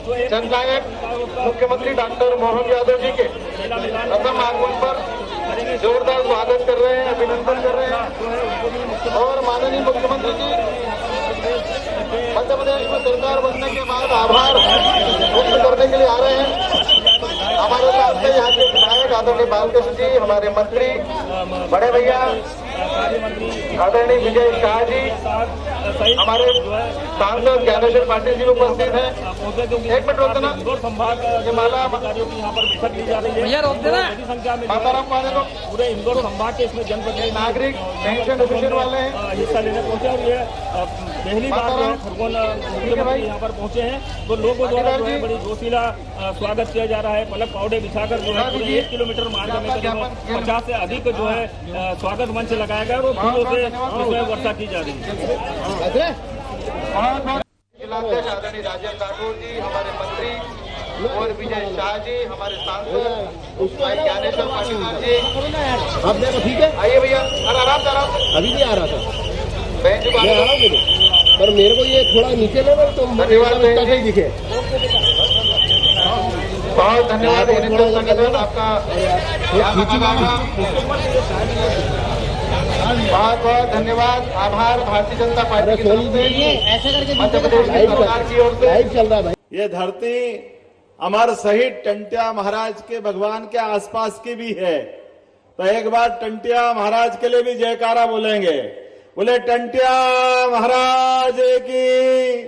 जननायक मुख्यमंत्री डॉक्टर मोहन यादव जी के प्रथम आगमन पर जोरदार स्वागत कर रहे हैं, अभिनंदन कर रहे हैं। और माननीय मुख्यमंत्री जी मध्य प्रदेश में सरकार बनने के बाद आभार व्यक्त करने के लिए आ रहे हैं। हमारे साथ में यहाँ के विधायक आदरणीय बालकृष्ण जी, हमारे मंत्री बड़े भैया आदरणीय विजय शाह जी, हमारे सांसद ज्ञानेश्वर पाटिल जी उपस्थित हैं। एक मिनट रोक देना, ये माला यहाँ पर बैठक ली जा रही है। बड़ी संख्या में पूरे इंदौर संभाग के इसमें जनप्रतिनिधि नागरिक पेंशन एसोसिएशन वाले हैं हिस्सा लेने पहुंचे और ये पहली बार खरगोन मुख्यमंत्री यहाँ पर पहुंचे हैं। तो लोगों द्वारा जो है बड़ी जोशीला स्वागत किया जा रहा है। पलक पावड़े बिछाकर जो है 1 किलोमीटर मार्ग में करीब 50 से अधिक जो है स्वागत मंच लगाया गया और फूलों से उसमें वर्षा की जा रही है। जिलाध्यक्ष आदरणीय राजेंद्र राठौर जी, हमारे मंत्री और विजय शाह जी, हमारे सांसद ज्ञानेश्वर पाटिल जी, आप देखो ठीक है। आइए भैया, आराम से अभी भी आ रहा था बेंच पर मेरे को ये थोड़ा नीचे ले तो धन्यवाद ही दिखे। बहुत धन्यवाद आपका, बहुत बहुत धन्यवाद, आभार भारतीय जनता पार्टी की तरफ से, मध्य प्रदेश की सरकार की ओर से। चल रहा भाई, ये धरती अमर शहीद टंटिया महाराज के भगवान के आसपास की भी है। तो एक बार टंटिया महाराज के लिए भी जयकारा बोलेंगे। बोले टंटिया महाराज की।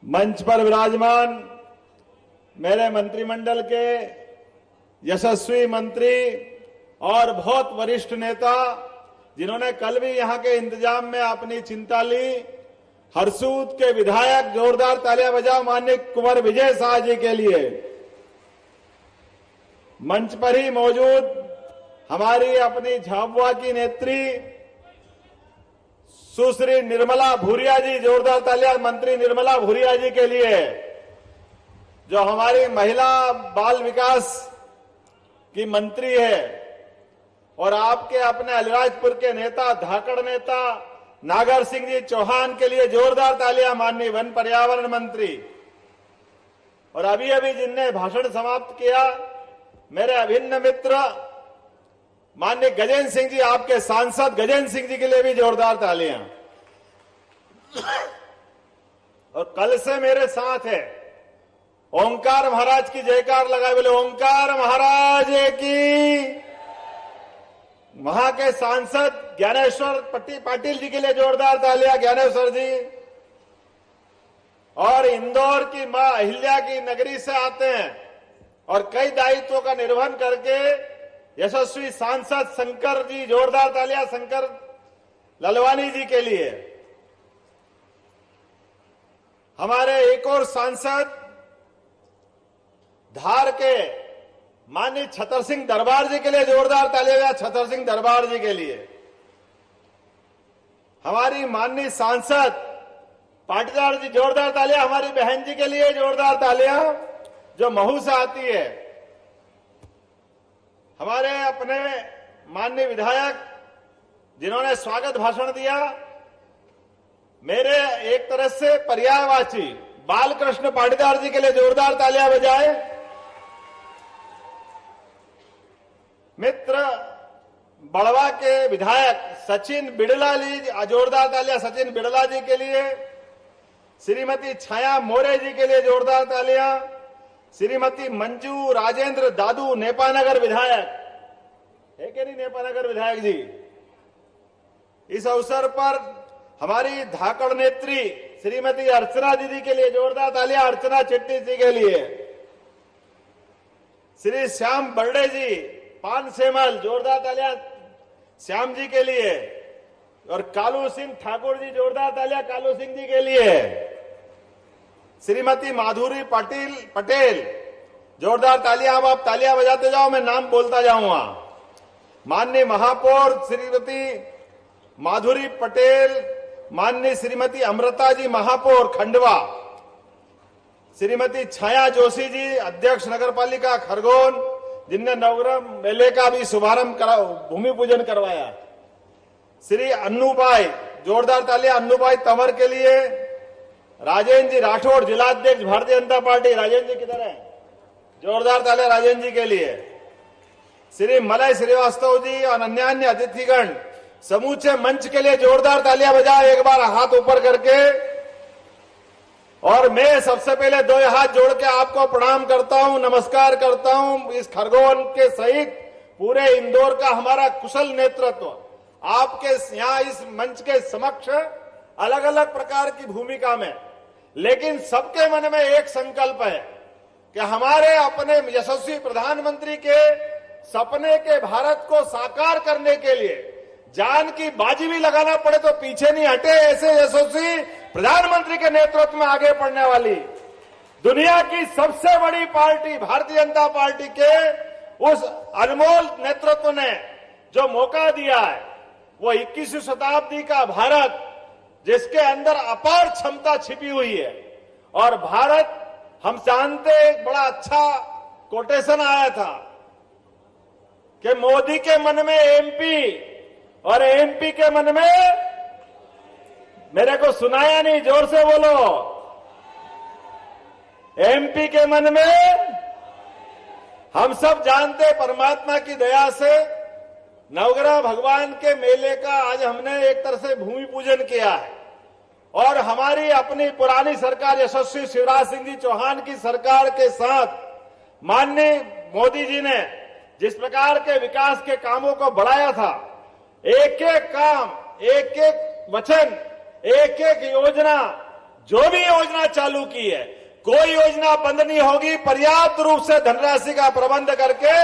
मंच पर विराजमान मेरे मंत्रिमंडल के यशस्वी मंत्री और बहुत वरिष्ठ नेता, जिन्होंने कल भी यहां के इंतजाम में अपनी चिंता ली, हरसूद के विधायक, जोरदार तालियां बजाओ माननीय कुंवर विजय शाह जी के लिए। मंच पर ही मौजूद हमारी अपनी झाबुआ की नेत्री सुश्री निर्मला भूरिया जी, जोरदार तालियां मंत्री निर्मला भूरिया जी के लिए, जो हमारी महिला बाल विकास की मंत्री है। और आपके अपने अलीराजपुर के नेता, धाकड़ नेता नागर सिंह जी चौहान के लिए जोरदार तालियां माननीय वन पर्यावरण मंत्री। और अभी अभी जिनने भाषण समाप्त किया, मेरे अभिन्न मित्र माननीय गजेंद्र सिंह जी, आपके सांसद गजेंद्र सिंह जी के लिए भी जोरदार तालियां। और कल से मेरे साथ है ओंकार महाराज की जयकार लगाए, बोले ओंकार महाराज की। वहां के सांसद ज्ञानेश्वर पाटिल जी के लिए जोरदार तालियां, ज्ञानेश्वर जी। और इंदौर की मां अहिल्या की नगरी से आते हैं और कई दायित्वों का निर्वहन करके यशस्वी सांसद शंकर जी, जोरदार तालियां शंकर ललवानी जी के लिए। हमारे एक और सांसद धार के माननीय छतर सिंह दरबार जी के लिए जोरदार तालियां, छतर सिंह दरबार जी के लिए। हमारी माननीय सांसद पाटीदार जी, जोरदार तालियां हमारी बहन जी के लिए, जोरदार तालियां, जो महू से आती है। हमारे अपने माननीय विधायक जिन्होंने स्वागत भाषण दिया, मेरे एक तरह से पर्यायवाची बालकृष्ण पाटीदार जी के लिए जोरदार तालियां बजाए। मित्र बड़वा के विधायक सचिन बिड़ला जी, जोरदार तालियां सचिन बिड़ला जी के लिए। श्रीमती छाया मोरे जी के लिए जोरदार तालियां। श्रीमती मंजू राजेंद्र दादू नेपानगर विधायक है कि नहीं, नेपानगर विधायक जी। इस अवसर पर हमारी धाकड़ नेत्री श्रीमती अर्चना दीदी के लिए जोरदार तालियां, अर्चना चिट्टी जी के लिए। श्री श्याम बर्डे जी पान सेमल, जोरदार तालियां श्याम जी के लिए। और कालू सिंह ठाकुर जी, जोरदार तालियां कालू सिंह जी के लिए। श्रीमती माधुरी पटेल, जोरदार तालियां। अब आप तालियां बजाते जाओ, मैं नाम बोलता जाऊंगा। माननीय महापौर श्रीमती माधुरी पटेल, माननीय श्रीमती अमृता जी महापौर खंडवा, श्रीमती छाया जोशी जी अध्यक्ष नगरपालिका खरगोन, जिनने नवग्रह मेले का भी शुभारंभ करा, भूमि पूजन करवाया। श्री अन्नूभाई, जोरदार तालियां अन्नूभाई तंवर के लिए। राजेंद्र जी राठौड़, जिलाध्यक्ष भारतीय जनता पार्टी। राजेंद्र जी किधर है? जोरदार तालियां राजेंद्र जी के लिए। श्री मलय श्रीवास्तव जी और अन्य अतिथिगण, समूचे मंच के लिए जोरदार तालियां बजाओ एक बार हाथ ऊपर करके। और मैं सबसे पहले दो हाथ जोड़ के आपको प्रणाम करता हूं, नमस्कार करता हूं। इस खरगोन के सहित पूरे इंदौर का हमारा कुशल नेतृत्व आपके यहां इस मंच के समक्ष अलग अलग प्रकार की भूमिका में, लेकिन सबके मन में एक संकल्प है कि हमारे अपने यशस्वी प्रधानमंत्री के सपने के भारत को साकार करने के लिए जान की बाजी भी लगाना पड़े तो पीछे नहीं हटे, ऐसे यशस्वी प्रधानमंत्री के नेतृत्व में आगे बढ़ने वाली दुनिया की सबसे बड़ी पार्टी भारतीय जनता पार्टी के उस अनमोल नेतृत्व ने जो मौका दिया है, वो 21वीं शताब्दी का भारत जिसके अंदर अपार क्षमता छिपी हुई है। और भारत, हम जानते, एक बड़ा अच्छा कोटेशन आया था कि मोदी के मन में एमपी और एमपी के मन में, मेरे को सुनाया नहीं, जोर से बोलो, एमपी के मन में। हम सब जानते परमात्मा की दया से नवग्रह भगवान के मेले का आज हमने एक तरह से भूमि पूजन किया है। और हमारी अपनी पुरानी सरकार यशस्वी शिवराज सिंह जी चौहान की सरकार के साथ माननीय मोदी जी ने जिस प्रकार के विकास के कामों को बढ़ाया था, एक एक काम, एक एक वचन, एक एक योजना, जो भी योजना चालू की है, कोई योजना बंद नहीं होगी। पर्याप्त रूप से धनराशि का प्रबंध करके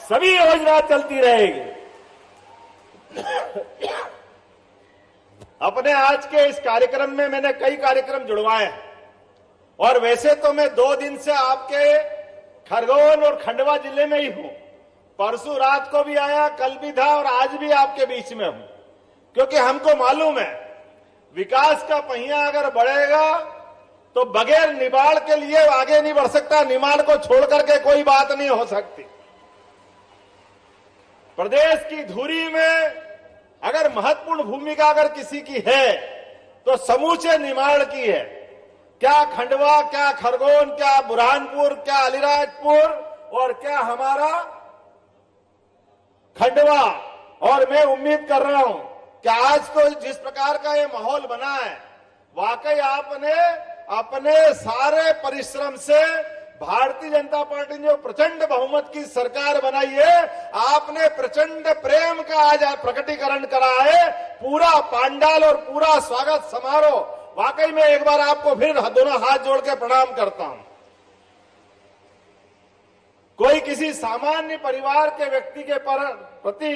सभी योजना चलती रहेगी। अपने आज के इस कार्यक्रम में मैंने कई कार्यक्रम जुड़वाए हैं और वैसे तो मैं 2 दिन से आपके खरगोन और खंडवा जिले में ही हूं। परसों रात को भी आया, कल भी था और आज भी आपके बीच में हूं, क्योंकि हमको मालूम है विकास का पहिया अगर बढ़ेगा तो बगैर निमाड़ के लिए आगे नहीं बढ़ सकता। निमाड़ को छोड़ करके कोई बात नहीं हो सकती। प्रदेश की धुरी में अगर महत्वपूर्ण भूमिका अगर किसी की है तो समूचे निमाड़ की है। क्या खंडवा, क्या खरगोन, क्या बुरहानपुर, क्या अलीराजपुर और क्या हमारा खंडवा। और मैं उम्मीद कर रहा हूं कि आज तो जिस प्रकार का ये माहौल बना है, वाकई आपने अपने सारे परिश्रम से भारतीय जनता पार्टी ने जो प्रचंड बहुमत की सरकार बनाई है, आपने प्रचंड प्रेम का आज प्रकटीकरण करा है। पूरा पांडाल और पूरा स्वागत समारोह, वाकई में एक बार आपको फिर दोनों हाथ जोड़ के प्रणाम करता हूं। कोई किसी सामान्य परिवार के व्यक्ति के प्रति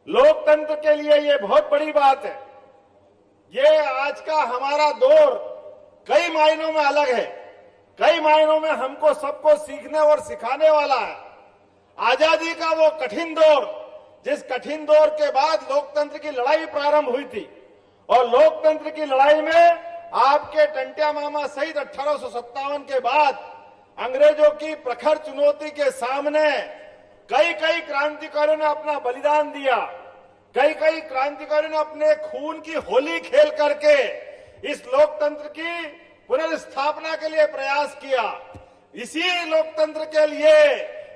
लोकतंत्र के लिए ये बहुत बड़ी बात है। ये आज का हमारा दौर कई मायनों में अलग है, कई मायनों में हमको सबको सीखने और सिखाने वाला है। आजादी का वो कठिन दौर, जिस कठिन दौर के बाद लोकतंत्र की लड़ाई प्रारंभ हुई थी और लोकतंत्र की लड़ाई में आपके टंटिया मामा सहित 1857 के बाद अंग्रेजों की प्रखर चुनौती के सामने कई कई क्रांतिकारियों ने अपना बलिदान दिया। कई कई क्रांतिकारियों ने अपने खून की होली खेल करके इस लोकतंत्र की पुनर्स्थापना के लिए प्रयास किया। इसी लोकतंत्र के लिए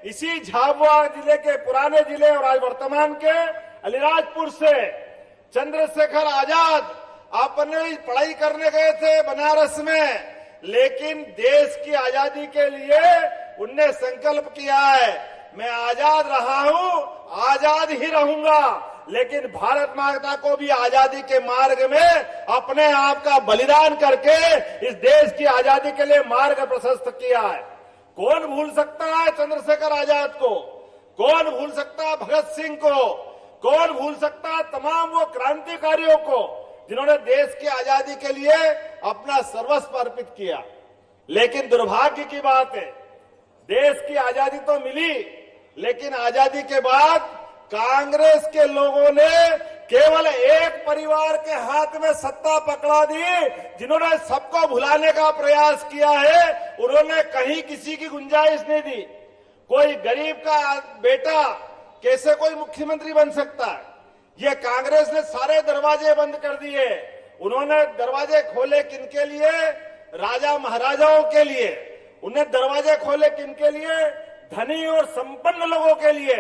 इसी झाबुआ जिले के पुराने जिले और आज वर्तमान के अलीराजपुर से चंद्रशेखर आजाद अपने पढ़ाई करने गए थे बनारस में, लेकिन देश की आजादी के लिए उनने संकल्प किया है, मैं आजाद रहा हूं, आजाद ही रहूंगा, लेकिन भारत माता को भी आजादी के मार्ग में अपने आप का बलिदान करके इस देश की आजादी के लिए मार्ग प्रशस्त किया है। कौन भूल सकता है चंद्रशेखर आजाद को? कौन भूल सकता है भगत सिंह को? कौन भूल सकता है तमाम वो क्रांतिकारियों को जिन्होंने देश की आजादी के लिए अपना सर्वस्व अर्पित किया। लेकिन दुर्भाग्य की बात है, देश की आजादी तो मिली, लेकिन आजादी के बाद कांग्रेस के लोगों ने केवल एक परिवार के हाथ में सत्ता पकड़ा दी, जिन्होंने सबको भुलाने का प्रयास किया है। उन्होंने कहीं किसी की गुंजाइश नहीं दी। कोई गरीब का बेटा कैसे कोई मुख्यमंत्री बन सकता है? ये कांग्रेस ने सारे दरवाजे बंद कर दिए। उन्होंने दरवाजे खोले किनके लिए? राजा महाराजाओं के लिए। उन्हें दरवाजे खोले किनके लिए? धनी और संपन्न लोगों के लिए।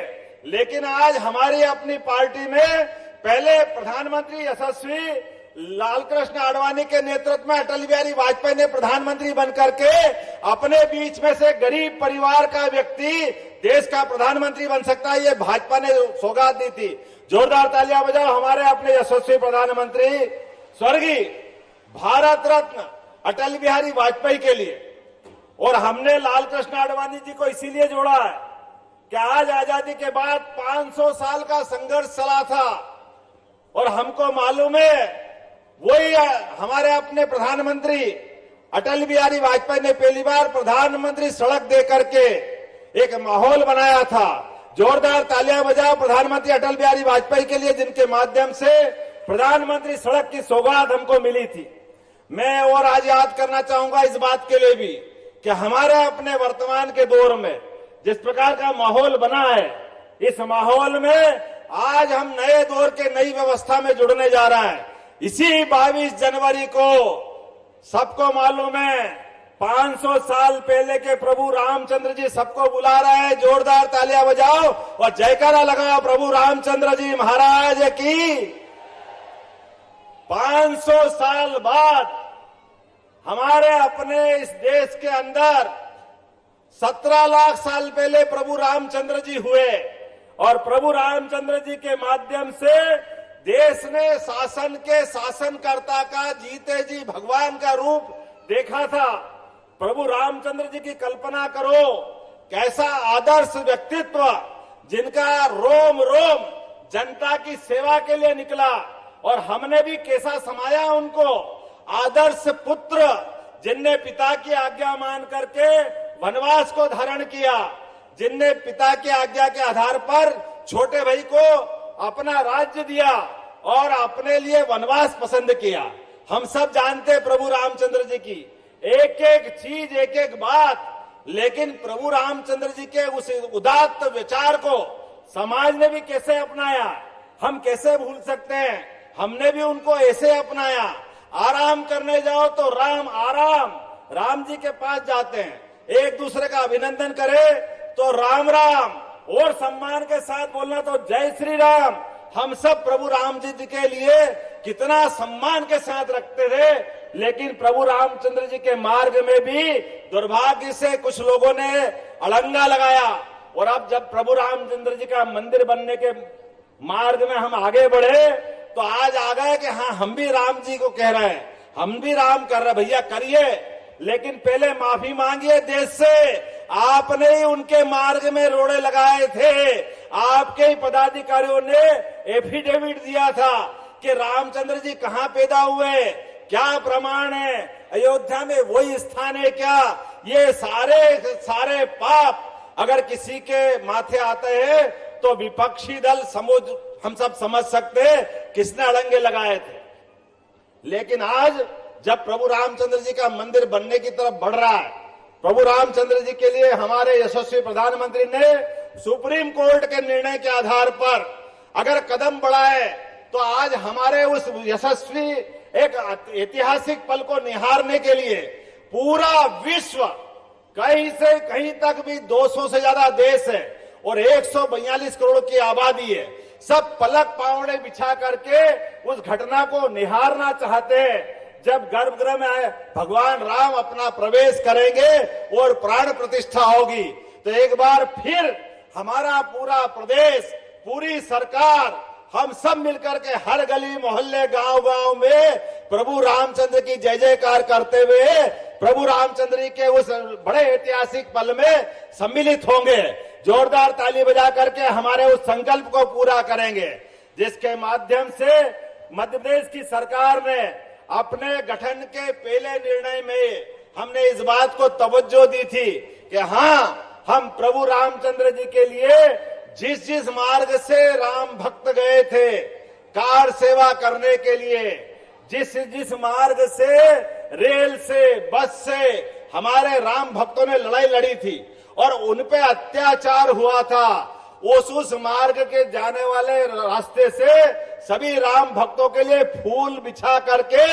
लेकिन आज हमारी अपनी पार्टी में पहले प्रधानमंत्री यशस्वी लालकृष्ण आडवाणी के नेतृत्व में अटल बिहारी वाजपेयी ने प्रधानमंत्री बनकर के अपने बीच में से गरीब परिवार का व्यक्ति देश का प्रधानमंत्री बन सकता है, ये भाजपा ने सौगात दी थी। जोरदार तालियां बजाओ हमारे अपने यशस्वी प्रधानमंत्री स्वर्गीय भारत रत्न अटल बिहारी वाजपेयी के लिए। और हमने लालकृष्ण आडवाणी जी को इसीलिए जोड़ा है कि आज आजादी के बाद 500 साल का संघर्ष चला था और हमको मालूम है वही हमारे अपने प्रधानमंत्री अटल बिहारी वाजपेयी ने पहली बार प्रधानमंत्री सड़क दे करके एक माहौल बनाया था। जोरदार तालियां बजाओ प्रधानमंत्री अटल बिहारी वाजपेयी के लिए, जिनके माध्यम से प्रधानमंत्री सड़क की सौगात हमको मिली थी। मैं और आज याद करना चाहूंगा इस बात के लिए भी कि हमारे अपने वर्तमान के दौर में जिस प्रकार का माहौल बना है, इस माहौल में आज हम नए दौर के नई व्यवस्था में जुड़ने जा रहा है। इसी 22 जनवरी को सबको मालूम है 500 साल पहले के प्रभु रामचंद्र जी सबको बुला रहे हैं। जोरदार तालियां बजाओ और जयकारा लगाओ प्रभु रामचंद्र जी महाराज की। 500 साल बाद हमारे अपने इस देश के अंदर 17 लाख साल पहले प्रभु रामचंद्र जी हुए और प्रभु रामचंद्र जी के माध्यम से देश ने शासन के शासनकर्ता का जीते जी भगवान का रूप देखा था। प्रभु रामचंद्र जी की कल्पना करो, कैसा आदर्श व्यक्तित्व जिनका रोम रोम जनता की सेवा के लिए निकला और हमने भी कैसा समाया उनको। आदर्श पुत्र जिनने पिता की आज्ञा मान करके वनवास को धारण किया, जिनने पिता की आज्ञा के आधार पर छोटे भाई को अपना राज्य दिया और अपने लिए वनवास पसंद किया। हम सब जानते प्रभु रामचंद्र जी की एक एक चीज, एक एक बात, लेकिन प्रभु रामचंद्र जी के उस उदात्त विचार को समाज ने भी कैसे अपनाया, हम कैसे भूल सकते हैं। हमने भी उनको ऐसे अपनाया। आराम करने जाओ तो राम आराम, राम जी के पास जाते हैं। एक दूसरे का अभिनंदन करे तो राम राम, और सम्मान के साथ बोलना तो जय श्री राम। हम सब प्रभु राम जी के लिए कितना सम्मान के साथ रखते थे, लेकिन प्रभु रामचंद्र जी के मार्ग में भी दुर्भाग्य से कुछ लोगों ने अड़ंगा लगाया। और अब जब प्रभु रामचंद्र जी का मंदिर बनने के मार्ग में हम आगे बढ़े तो आज आ गए कि हाँ हम भी राम जी को कह रहे हैं, हम भी राम कर रहे, भैया करिए, लेकिन पहले माफी मांगिए देश से। आपने ही उनके मार्ग में रोड़े लगाए थे, आपके ही पदाधिकारियों ने एफिडेविट दिया था कि रामचंद्र जी कहाँ पैदा हुए, क्या प्रमाण है, अयोध्या में वही स्थान है क्या। ये सारे पाप अगर किसी के माथे आते हैं तो विपक्षी दल हम सब समझ सकते हैं किसने अड़ंगे लगाए थे। लेकिन आज जब प्रभु रामचंद्र जी का मंदिर बनने की तरफ बढ़ रहा है, प्रभु रामचंद्र जी के लिए हमारे यशस्वी प्रधानमंत्री ने सुप्रीम कोर्ट के निर्णय के आधार पर अगर कदम बढ़ाए तो आज हमारे उस यशस्वी एक ऐतिहासिक पल को निहारने के लिए पूरा विश्व कहीं से कहीं तक भी 200 से ज्यादा देश है और 142 करोड़ की आबादी है, सब पलक पावड़े बिछा करके उस घटना को निहारना चाहते हैं जब गर्भगृह में भगवान राम अपना प्रवेश करेंगे और प्राण प्रतिष्ठा होगी। तो एक बार फिर हमारा पूरा प्रदेश, पूरी सरकार, हम सब मिलकर के हर गली मोहल्ले गांव-गांव में प्रभु रामचंद्र की जय जयकार करते हुए प्रभु रामचंद्र जी के उस बड़े ऐतिहासिक पल में सम्मिलित होंगे। जोरदार ताली बजा करके हमारे उस संकल्प को पूरा करेंगे जिसके माध्यम से मध्य प्रदेश की सरकार ने अपने गठन के पहले निर्णय में हमने इस बात को तवज्जो दी थी कि हाँ, हम प्रभु रामचंद्र जी के लिए जिस मार्ग से राम भक्त गए थे कार सेवा करने के लिए, जिस मार्ग से रेल से, बस से हमारे राम भक्तों ने लड़ाई लड़ी थी और उन पे अत्याचार हुआ था, उस मार्ग के जाने वाले रास्ते से सभी राम भक्तों के लिए फूल बिछा करके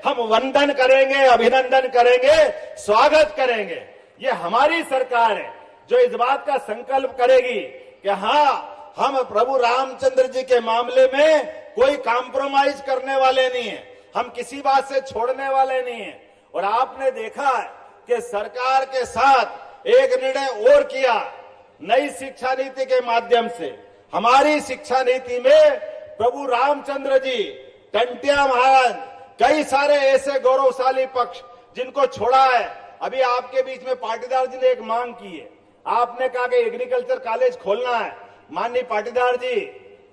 हम वंदन करेंगे, अभिनंदन करेंगे, स्वागत करेंगे। ये हमारी सरकार है जो इस बात का संकल्प करेगी कि हाँ, हम प्रभु रामचंद्र जी के मामले में कोई कॉम्प्रोमाइज करने वाले नहीं है, हम किसी बात से छोड़ने वाले नहीं है। और आपने देखा है कि सरकार के साथ एक निर्णय और किया, नई शिक्षा नीति के माध्यम से। हमारी शिक्षा नीति में प्रभु रामचंद्र जी, टंटिया महाराज, कई सारे ऐसे गौरवशाली पक्ष जिनको छोड़ा है। अभी आपके बीच में पाटीदार जी ने एक मांग की है, आपने कहा कि एग्रीकल्चर कॉलेज खोलना है। माननीय पाटीदार जी,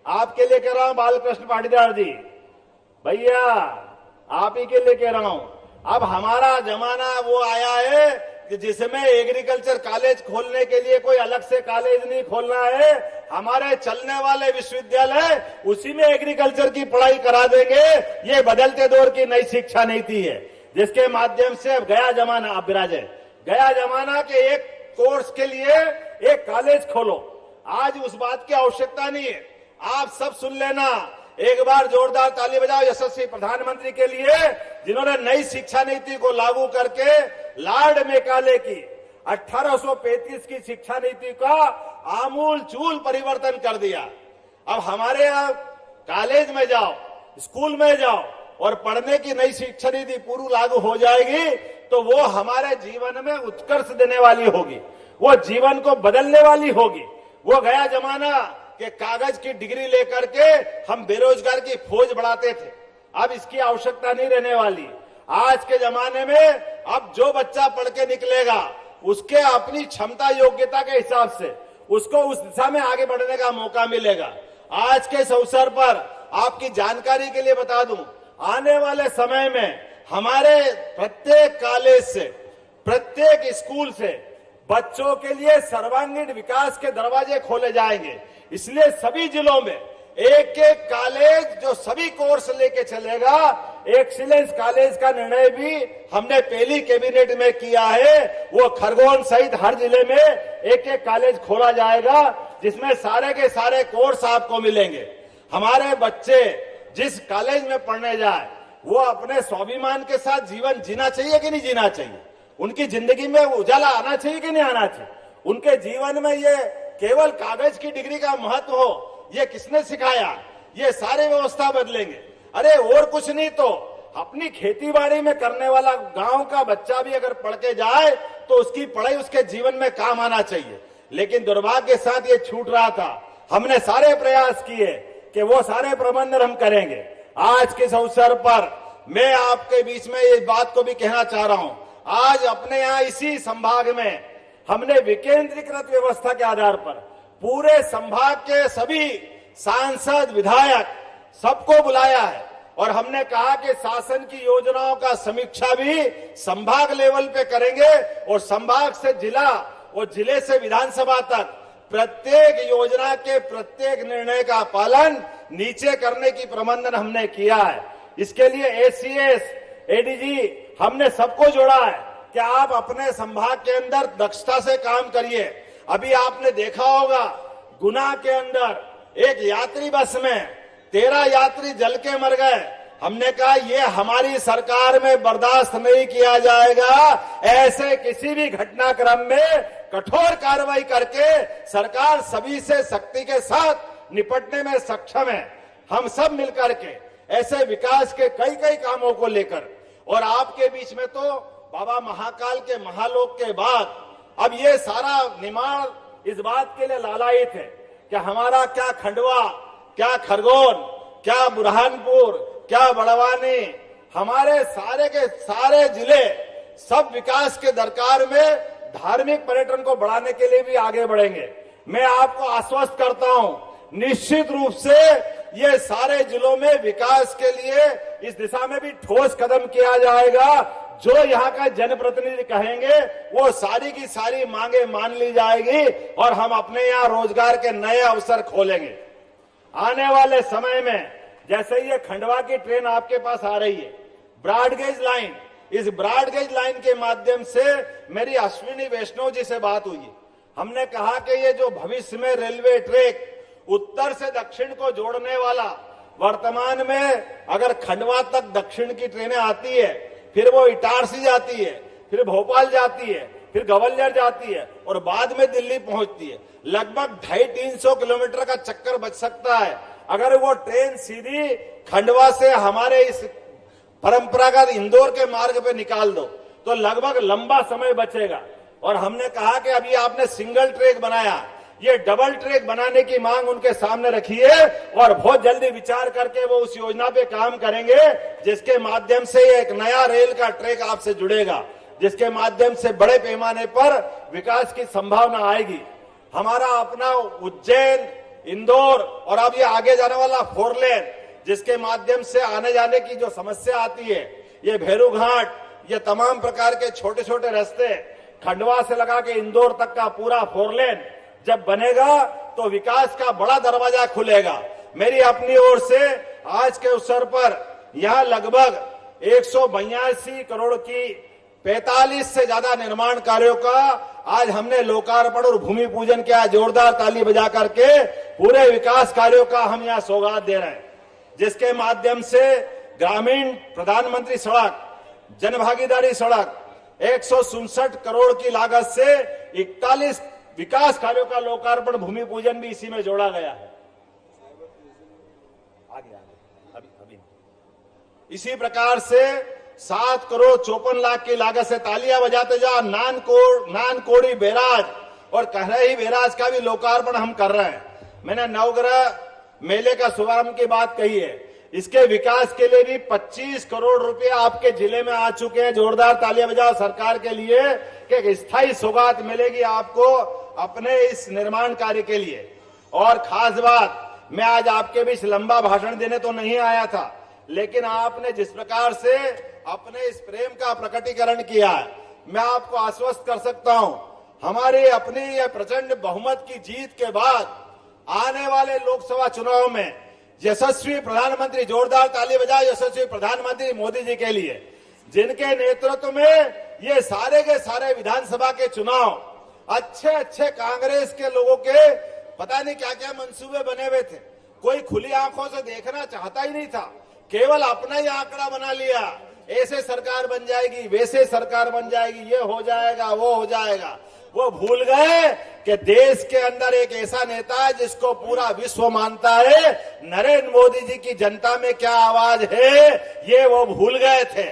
आपके लिए कह रहा हूं, बालकृष्ण पाटीदार जी, भैया आप ही के लिए कह रहा हूं। अब हमारा जमाना वो आया है कि जिसमें एग्रीकल्चर कॉलेज खोलने के लिए कोई अलग से कॉलेज नहीं खोलना है, हमारे चलने वाले विश्वविद्यालय उसी में एग्रीकल्चर की पढ़ाई करा देंगे। ये बदलते दौर की नई शिक्षा नीति है, जिसके माध्यम से अब गया जमाना, अब विराजे गया जमाना के एक कोर्स के लिए एक कॉलेज खोलो। आज उस बात की आवश्यकता नहीं है। आप सब सुन लेना, एक बार जोरदार ताली बजाओ यशस्वी प्रधानमंत्री के लिए, जिन्होंने नई शिक्षा नीति को लागू करके लॉर्ड मेकाले की 1835 की शिक्षा नीति का आमूल चूल परिवर्तन कर दिया। अब हमारे यहाँ कॉलेज में जाओ, स्कूल में जाओ और पढ़ने की नई शिक्षा नीति पूरी लागू हो जाएगी तो वो हमारे जीवन में उत्कर्ष देने वाली होगी, वो जीवन को बदलने वाली होगी। वो गया जमाना कि कागज की डिग्री लेकर के हम बेरोजगार की फौज बढ़ाते थे, अब इसकी आवश्यकता नहीं रहने वाली। आज के जमाने में अब जो बच्चा पढ़ के निकलेगा उसके अपनी क्षमता योग्यता के हिसाब से उसको उस दिशा में आगे बढ़ने का मौका मिलेगा। आज के इस अवसर पर आपकी जानकारी के लिए बता दूं, आने वाले समय में हमारे प्रत्येक कॉलेज से, प्रत्येक स्कूल से बच्चों के लिए सर्वांगीण विकास के दरवाजे खोले जाएंगे। इसलिए सभी जिलों में एक एक कॉलेज जो सभी कोर्स लेके चलेगा, एक्सीलेंस कॉलेज का निर्णय भी हमने पहली कैबिनेट में किया है। वो खरगोन सहित हर जिले में एक एक कॉलेज खोला जाएगा, जिसमें सारे के सारे कोर्स आपको मिलेंगे। हमारे बच्चे जिस कॉलेज में पढ़ने जाए वो अपने स्वाभिमान के साथ जीवन जीना चाहिए कि नहीं जीना चाहिए, उनकी जिंदगी में उजाला आना चाहिए कि नहीं आना चाहिए, उनके जीवन में ये केवल कागज की डिग्री का महत्व हो, ये किसने सिखाया? ये सारे व्यवस्था बदलेंगे। अरे और कुछ नहीं तो अपनी खेती बाड़ी में करने वाला गांव का बच्चा भी अगर पढ़ के जाए तो उसकी पढ़ाई उसके जीवन में काम आना चाहिए। लेकिन दुर्भाग्य के साथ ये छूट रहा था। हमने सारे प्रयास किए कि वो सारे प्रबंध हम करेंगे। आज के इस अवसर पर मैं आपके बीच में ये बात को भी कहना चाह रहा हूं, आज अपने यहाँ इसी संभाग में हमने विकेंद्रीकृत व्यवस्था के आधार पर पूरे संभाग के सभी सांसद, विधायक सबको बुलाया है और हमने कहा कि शासन की योजनाओं का समीक्षा भी संभाग लेवल पे करेंगे और संभाग से जिला और जिले से विधानसभा तक प्रत्येक योजना के प्रत्येक निर्णय का पालन नीचे करने की प्रबंधन हमने किया है। इसके लिए एसीएस, एडीजी हमने सबको जोड़ा है कि आप अपने संभाग के अंदर दक्षता से काम करिए। अभी आपने देखा होगा गुना के अंदर एक यात्री बस में 13 यात्री जल के मर गए। हमने कहा ये हमारी सरकार में बर्दाश्त नहीं किया जाएगा। ऐसे किसी भी घटनाक्रम में कठोर कार्रवाई करके सरकार सभी से सख्ती के साथ निपटने में सक्षम है। हम सब मिलकर के ऐसे विकास के कई कई कामों को लेकर, और आपके बीच में तो बाबा महाकाल के महालोक के बाद अब ये सारा निमाड़ इस बात के लिए लालायित है कि हमारा क्या खंडवा, क्या खरगोन, क्या बुरहानपुर, क्या बड़वानी, हमारे सारे के सारे जिले सब विकास के दरकार में धार्मिक पर्यटन को बढ़ाने के लिए भी आगे बढ़ेंगे। मैं आपको आश्वस्त करता हूं, निश्चित रूप से ये सारे जिलों में विकास के लिए इस दिशा में भी ठोस कदम किया जाएगा। जो यहाँ का जनप्रतिनिधि कहेंगे वो सारी की सारी मांगे मान ली जाएगी और हम अपने यहाँ रोजगार के नए अवसर खोलेंगे। आने वाले समय में जैसे ये खंडवा की ट्रेन आपके पास आ रही है, ब्रॉडगेज लाइन, इस ब्रॉडगेज लाइन के माध्यम से मेरी अश्विनी वैष्णव जी से बात हुई। हमने कहा कि ये जो भविष्य में रेलवे ट्रैक उत्तर से दक्षिण को जोड़ने वाला वर्तमान में अगर खंडवा तक दक्षिण की ट्रेनें आती है, फिर वो इटारसी जाती है, फिर भोपाल जाती है, फिर ग्वालियर जाती है और बाद में दिल्ली पहुंचती है। लगभग 250-300 किलोमीटर का चक्कर बच सकता है अगर वो ट्रेन सीधी खंडवा से हमारे इस परंपरागत इंदौर के मार्ग पे निकाल दो, तो लगभग लंबा समय बचेगा। और हमने कहा कि अभी आपने सिंगल ट्रैक बनाया, ये डबल ट्रैक बनाने की मांग उनके सामने रखी है और बहुत जल्दी विचार करके वो उस योजना पे काम करेंगे, जिसके माध्यम से एक नया रेल का ट्रैक आपसे जुड़ेगा, जिसके माध्यम से बड़े पैमाने पर विकास की संभावना आएगी। हमारा अपना उज्जैन, इंदौर और अब ये आगे जाने वाला 4 लेन, जिसके माध्यम से आने जाने की जो समस्या आती है, ये भैरू घाट, ये तमाम प्रकार के छोटे छोटे रास्ते, खंडवा से लगा के इंदौर तक का पूरा 4 लेन जब बनेगा तो विकास का बड़ा दरवाजा खुलेगा। मेरी अपनी ओर से आज के अवसर पर यहां लगभग 182 करोड़ की 45 से ज्यादा निर्माण कार्यों का आज हमने लोकार्पण और भूमि पूजन किया। जोरदार ताली बजा करके पूरे विकास कार्यों का हम यहां सौगात दे रहे हैं, जिसके माध्यम से ग्रामीण प्रधानमंत्री सड़क, जनभागीदारी सड़क 167 करोड़ की लागत से 41 विकास कार्यों का लोकार्पण भूमि पूजन भी इसी में जोड़ा गया है। अभी इसी प्रकार से 7 करोड़ 54 लाख की लागत से तालियां बजाते जा नानकोड़ी बैराज और कहरही बैराज का भी लोकार्पण हम कर रहे हैं। मैंने नवग्रह मेले का शुभारंभ की बात कही है, इसके विकास के लिए भी 25 करोड़ रुपए आपके जिले में आ चुके हैं। जोरदार तालियां बजाओ सरकार के लिए कि एक स्थायी सौगात मिलेगी आपको अपने इस निर्माण कार्य के लिए। और खास बात, मैं आज आपके बीच लंबा भाषण देने तो नहीं आया था, लेकिन आपने जिस प्रकार से अपने इस प्रेम का प्रकटीकरण किया है, मैं आपको आश्वस्त कर सकता हूं, हमारी अपनी यह प्रचंड बहुमत की जीत के बाद आने वाले लोकसभा चुनाव में यशस्वी प्रधानमंत्री, जोरदार ताली बजाओ यशस्वी प्रधानमंत्री मोदी जी के लिए, जिनके नेतृत्व में ये सारे के सारे विधानसभा के चुनाव अच्छे अच्छे कांग्रेस के लोगों के पता नहीं क्या क्या मंसूबे बने हुए थे, कोई खुली आंखों से देखना चाहता ही नहीं था, केवल अपना ही आंकड़ा बना लिया, ऐसे सरकार बन जाएगी, वैसे सरकार बन जाएगी, ये हो जाएगा, वो हो जाएगा। वो भूल गए कि देश के अंदर एक ऐसा नेता है जिसको पूरा विश्व मानता है, नरेंद्र मोदी जी की जनता में क्या आवाज है, ये वो भूल गए थे।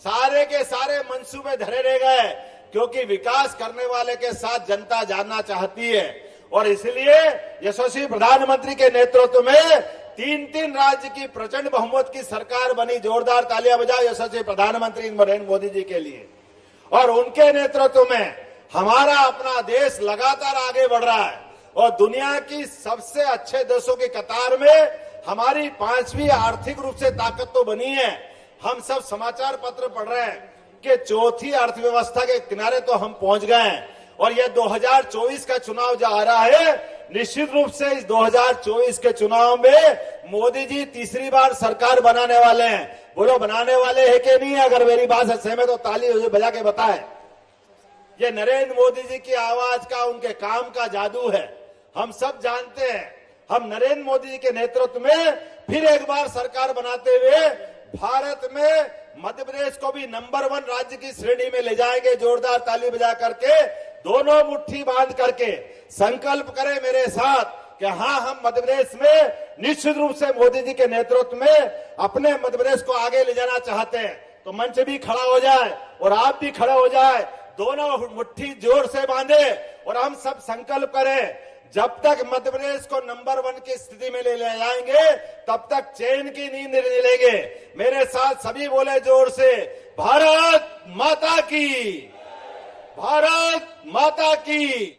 सारे के सारे मंसूबे धरे रह गए, क्योंकि विकास करने वाले के साथ जनता जानना चाहती है। और इसलिए यशस्वी प्रधानमंत्री के नेतृत्व में 3 राज्य की प्रचंड बहुमत की सरकार बनी। जोरदार तालियां बजाओ यशस्वी प्रधानमंत्री नरेंद्र मोदी जी के लिए। और उनके नेतृत्व में हमारा अपना देश लगातार आगे बढ़ रहा है और दुनिया की सबसे अच्छे देशों की कतार में हमारी 5वीं आर्थिक रूप से ताकत तो बनी है। हम सब समाचार पत्र पढ़ रहे हैं कि 4थी अर्थव्यवस्था के किनारे तो हम पहुंच गए हैं। और यह 2024 का चुनाव जो आ रहा है, निश्चित रूप से इस 2024 के चुनाव में मोदी जी तीसरी बार सरकार बनाने वाले हैं। बोलो बनाने वाले हैं कि नहीं? अगर मेरी बात से सहमत हो ताली बजा के बताएं। ये नरेंद्र मोदी जी की आवाज का, उनके काम का जादू है। हम सब जानते हैं, हम नरेंद्र मोदी जी के नेतृत्व में फिर एक बार सरकार बनाते हुए भारत में मध्य प्रदेश को भी नंबर 1 राज्य की श्रेणी में ले जाएंगे। जोरदार ताली बजा करके, दोनों मुट्ठी बांध करके संकल्प करें मेरे साथ कि हाँ, हम मध्य प्रदेश में निश्चित रूप से मोदी जी के नेतृत्व में अपने मध्य प्रदेश को आगे ले जाना चाहते हैं। तो मंच भी खड़ा हो जाए और आप भी खड़े हो जाए, दोनों मुट्ठी जोर से बांधे और हम सब संकल्प करें, जब तक मध्य प्रदेश को नंबर 1 की स्थिति में ले जाएंगे तब तक चैन की नींद नहीं लेंगे। मेरे साथ सभी बोले जोर से, भारत माता की, भारत माता की।